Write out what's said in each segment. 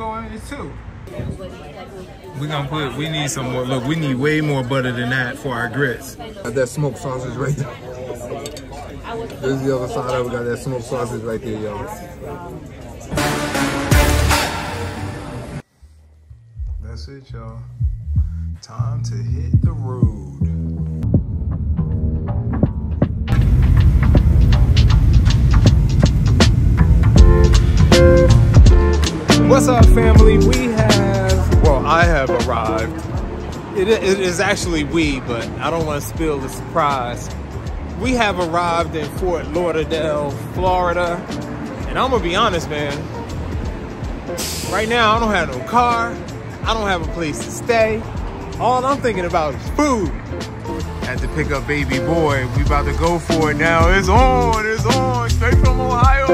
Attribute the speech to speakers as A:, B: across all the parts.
A: going in too. We need some more. Look, we need way more butter than that for our grits.
B: Got that smoked sausage right there. This is the other side of it. We got that smoked sausage right there, y'all.
A: That's it, y'all. Time to hit the road. What's up, family? I have arrived. It is actually but I don't want to spill the surprise. We have arrived in Fort Lauderdale, Florida. And I'm gonna be honest, man. Right now, I don't have no car. I don't have a place to stay. All I'm thinking about is food. Had to pick up baby boy. We about to go for it now. It's on, straight from Ohio.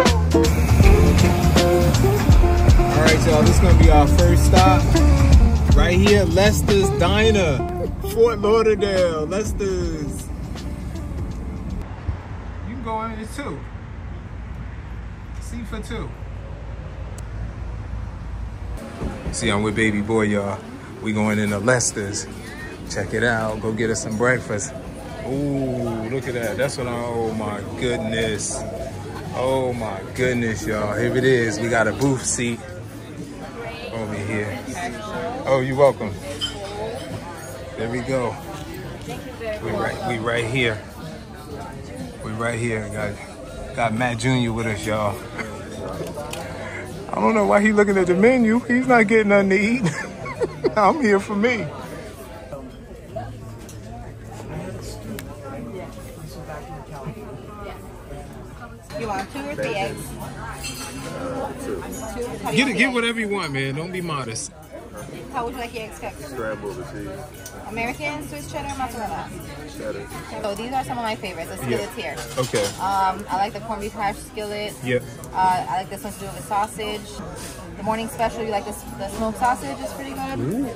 A: All right, y'all, this is gonna be our first stop. Right here, Lester's Diner, Fort Lauderdale, Lester's. You can go in it too. Seat for two. See, I'm with baby boy, y'all. We going into Lester's. Check it out. Go get us some breakfast. Ooh, look at that. That's what oh my goodness. Oh my goodness, y'all. Here it is. We got a booth seat over here. Oh, you're welcome. There we go. We right here. We right here. Got Matt Jr. with us, y'all. I don't know why he's looking at the menu. He's not getting nothing to eat. I'm here for me.
C: You want 2 or 3 eggs?
A: Get whatever you want, man. Don't be modest.
C: How would you like your eggs cooked?
B: Scrambled with cheese.
C: American, Swiss cheddar, mozzarella.
B: Cheddar.
C: So these are some of my favorites. The skillets here.
A: Okay.
C: I like the corned beef hash skillet.
A: Yep.
C: I like this one to do with sausage. The morning special, you like the smoked sausage is pretty good.
A: Ooh.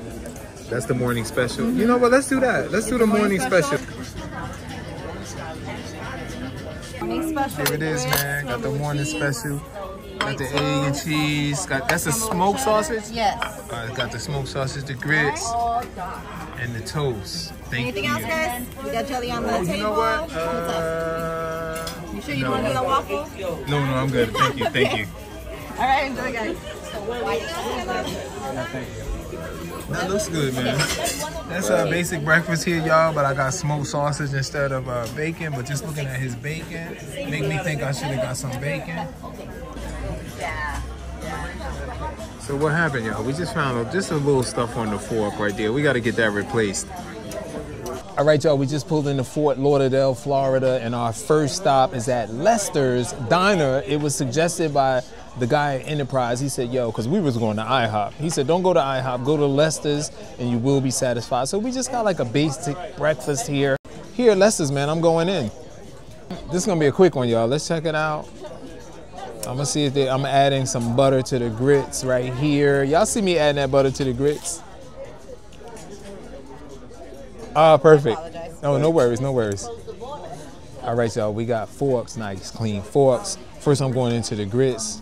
A: That's the morning special. You know what? Let's do that. Let's do the morning special.
C: Morning special.
A: Here it is, man. Got the morning special. Got the egg and cheese. That's a smoked sausage?
C: Yes.
A: Got the smoked sausage, the grits, and the toast.
C: Anything else, guys? We got jelly on the table.
A: You know what?
C: You sure you don't want to do a waffle?
A: No, I'm good. Thank you. Thank you.
C: All right, enjoy, guys.
A: That looks good, man. That's a basic breakfast here, y'all, but I got smoked sausage instead of bacon, but just looking at his bacon, make me think I should have got some bacon. So what happened, y'all? We just found just a little stuff on the fork right there. We got to get that replaced. All right, y'all, we just pulled into Fort Lauderdale, Florida, and our first stop is at Lester's Diner. It was suggested by the guy at Enterprise. He said, yo, because we was going to IHOP. He said, don't go to IHOP, go to Lester's and you will be satisfied. So we just got like a basic breakfast here. Here at Lester's, man, I'm going in. This is going to be a quick one, y'all. Let's check it out. I'm gonna see if I'm adding some butter to the grits right here. Y'all see me adding that butter to the grits? Ah, perfect. Oh, no worries, no worries. All right, y'all, we got forks, nice clean forks. First, I'm going into the grits.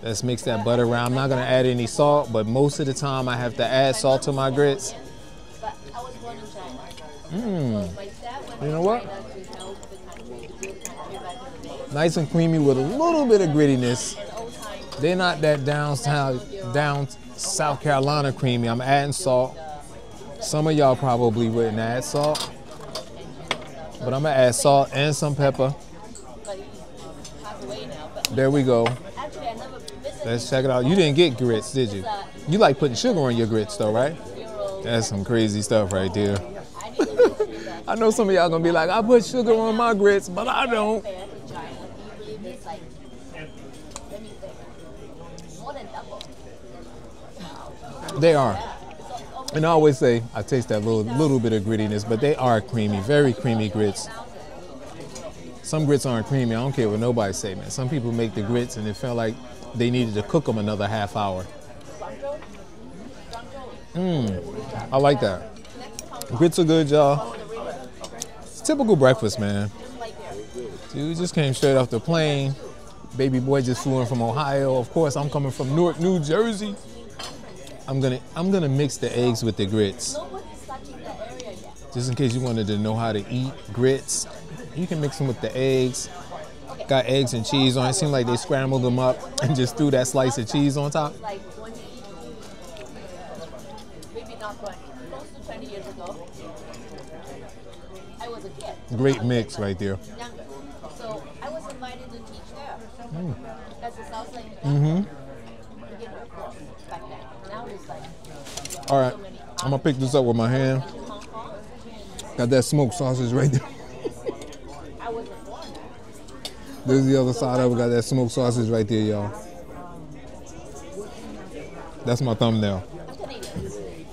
A: Let's mix that butter around. I'm not gonna add any salt, but most of the time I have to add salt to my grits. You know what? Nice and creamy with a little bit of grittiness. They're not that down South Carolina creamy. I'm adding salt. Some of y'all probably wouldn't add salt, but I'm gonna add salt and some pepper. There we go. Let's check it out. You didn't get grits, did you? You like putting sugar on your grits though, right? That's some crazy stuff right there. I know some of y'all gonna be like, I put sugar on my grits, but I don't. They are. And I always say, I taste that little bit of grittiness, but they are creamy, very creamy grits. Some grits aren't creamy. I don't care what nobody say, man. Some people make the grits and it felt like they needed to cook them another half hour. I like that. Grits are good, y'all. It's typical breakfast, man. Dude just came straight off the plane. Baby boy just flew in from Ohio. Of course, I'm coming from Newark, New Jersey. I'm gonna mix the eggs with the grits. Just in case you wanted to know how to eat grits, you can mix them with the eggs. Got eggs and cheese on it. Seemed like they scrambled them up and just threw that slice of cheese on top.
D: Like 20, maybe not 20, close to 20 years ago, I was a kid.
A: Great mix right there.
D: Younger. So I was invited to teach there. That's the South Lake. Beginner course back then. Now it's like
A: All right, I'm gonna pick this up with my hand.
D: Hong Kong.
A: Got that smoked sausage right there.
D: I wasn't born there.
A: This is the other side of it. Got that smoked sausage right there, y'all. That's my thumbnail.
D: I'm Canadian.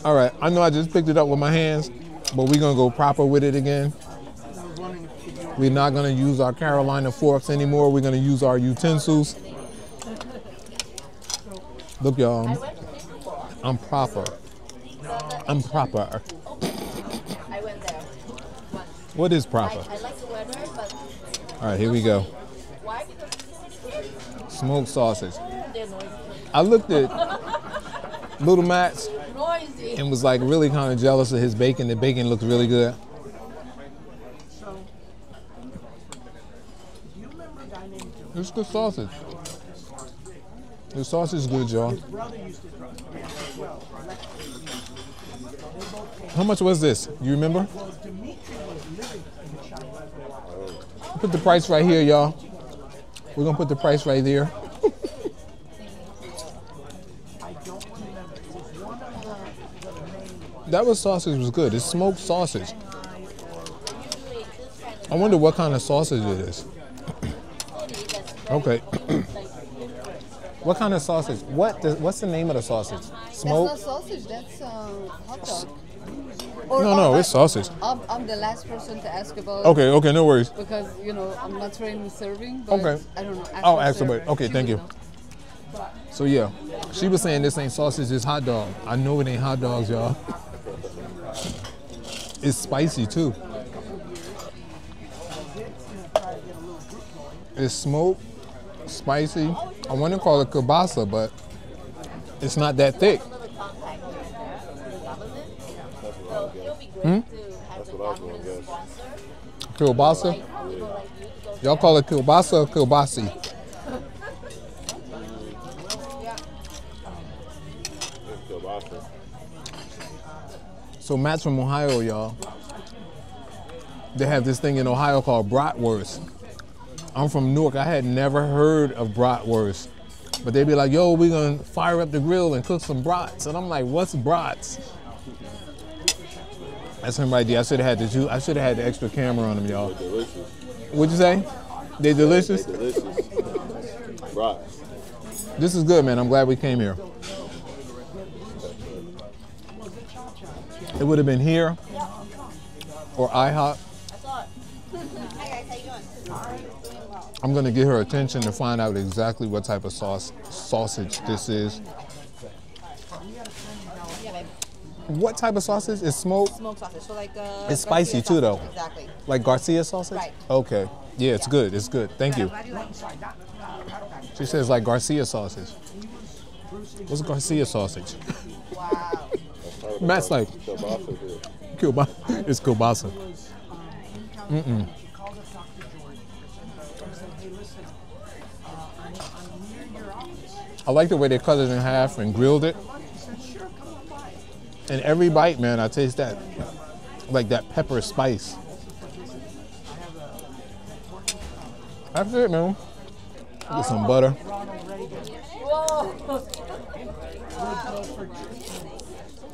A: All right, I know I just picked it up with my hands, but we're gonna go proper with it again. We're not gonna use our Carolina forks anymore. We're gonna use our utensils. Look, y'all, I'm proper. I'm proper.
D: I went there once.
A: What is proper?
D: I like the weather, but
A: All right, here we go.
D: why? Because
A: Smoked sausage.
D: they're noisy.
A: I looked at Little Max
D: Noisy.
A: and was like really kind of jealous of his bacon. The bacon looked really good. It's good sausage. The sausage is good, y'all. How much was this? You remember? Put the price right here, y'all. We're gonna put the price right there. That was sausage was good. It's smoked sausage. I wonder what kind of sausage it is. Okay. What kind of sausage? What's the name of the sausage? Smoke?
E: That's not sausage, that's hot dog.
A: No, it's sausage.
E: I'm the last person to ask about
A: Okay, no worries.
E: because, you know, I'm not trained in serving, but
A: Okay.
E: I don't know.
A: I'll
E: for
A: ask
E: serving.
A: somebody. Okay,
E: She
A: thank
E: would
A: you.
E: know.
A: So yeah, she was saying this ain't sausage, it's hot dog. I know it ain't hot dogs, y'all. It's spicy too. It's smoked, spicy. I want to call it kielbasa, but it's not that thick.
D: Another contact there with the government. So it'll be great to have the government sponsor.
A: Kielbasa?
D: Like people like you to go
A: Y'all call it kielbasa or kielbasi? So Matt's from Ohio, y'all. They have this thing in Ohio called bratwurst. I'm from Newark. I had never heard of bratwurst. But they'd be like, yo, we're gonna fire up the grill and cook some brats. And I'm like, what's brats? That's him right there. I should have had the extra camera on them, y'all.
F: They're delicious.
A: What'd you say? They delicious?
F: They're delicious. Brats.
A: This is good, man. I'm glad we came here. It would have been here or IHOP. I'm gonna get her attention to find out exactly what type of sausage this is. What type of sausage? It's smoked?
C: Smoked sausage. So like
A: It's spicy too, though.
C: Exactly.
A: Like Garcia sausage?
C: Right.
A: Okay. Yeah, it's good. It's good. Thank you. She says like Garcia sausage. What's Garcia sausage?
C: Wow.
A: Matt's like, kielbasa. It's kielbasa. I like the way they cut it in half and grilled it. And every bite, man, I taste that, like that pepper spice. That's it, man. Get some butter.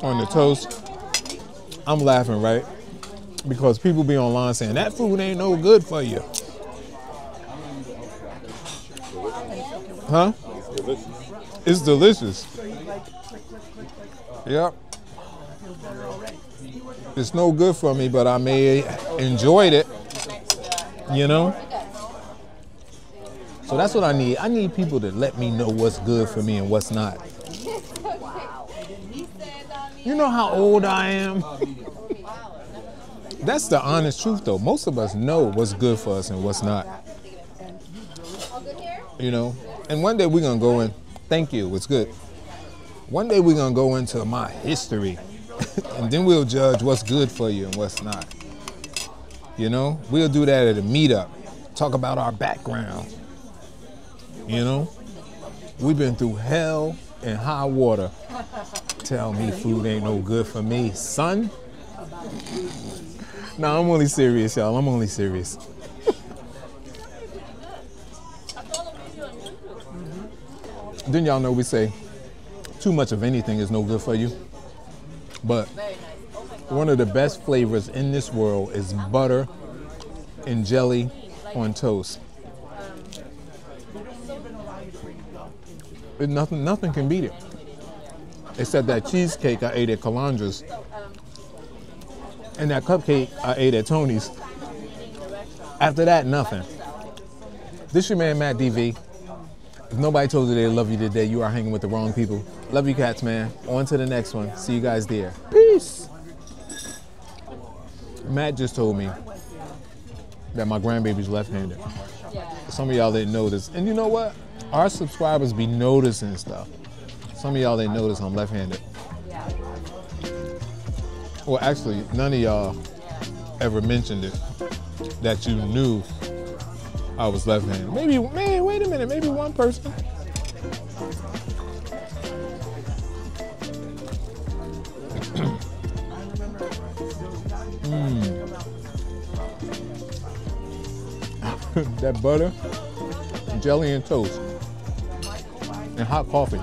A: On the toast. I'm laughing, right? Because people be online saying that food ain't no good for you. Huh?
F: Delicious.
A: It's delicious. Yep. It's no good for me, but I may enjoyed it. You know? So that's what I need. I need people to let me know what's good for me and what's not. You know how old I am? That's the honest truth, though. Most of us know what's good for us and what's not. You know, and one day we're gonna go in. Thank you. It's good. One day we're gonna go into my history, and then we'll judge what's good for you and what's not. You know, we'll do that at a meetup. Talk about our background. You know, we've been through hell and high water. Tell me food ain't no good for me, son. No, I'm only serious, y'all. I'm only serious. Then y'all know we say too much of anything is no good for you. But one of the best flavors in this world is butter and jelly on toast. Nothing can beat it. Except that cheesecake I ate at Calandra's and that cupcake I ate at Tony's. After that, nothing. This your man, Matt DV. If nobody told you they love you today, you are hanging with the wrong people. Love you cats, man. On to the next one. See you guys there. Peace. Matt just told me that my grandbaby's left-handed. Some of y'all didn't notice. And you know what? Our subscribers be noticing stuff. Some of y'all didn't notice I'm left-handed. Well, actually, none of y'all ever mentioned it, that you knew I was left-handed. Maybe, man, wait a minute, maybe one person. That butter, jelly and toast, and hot coffee.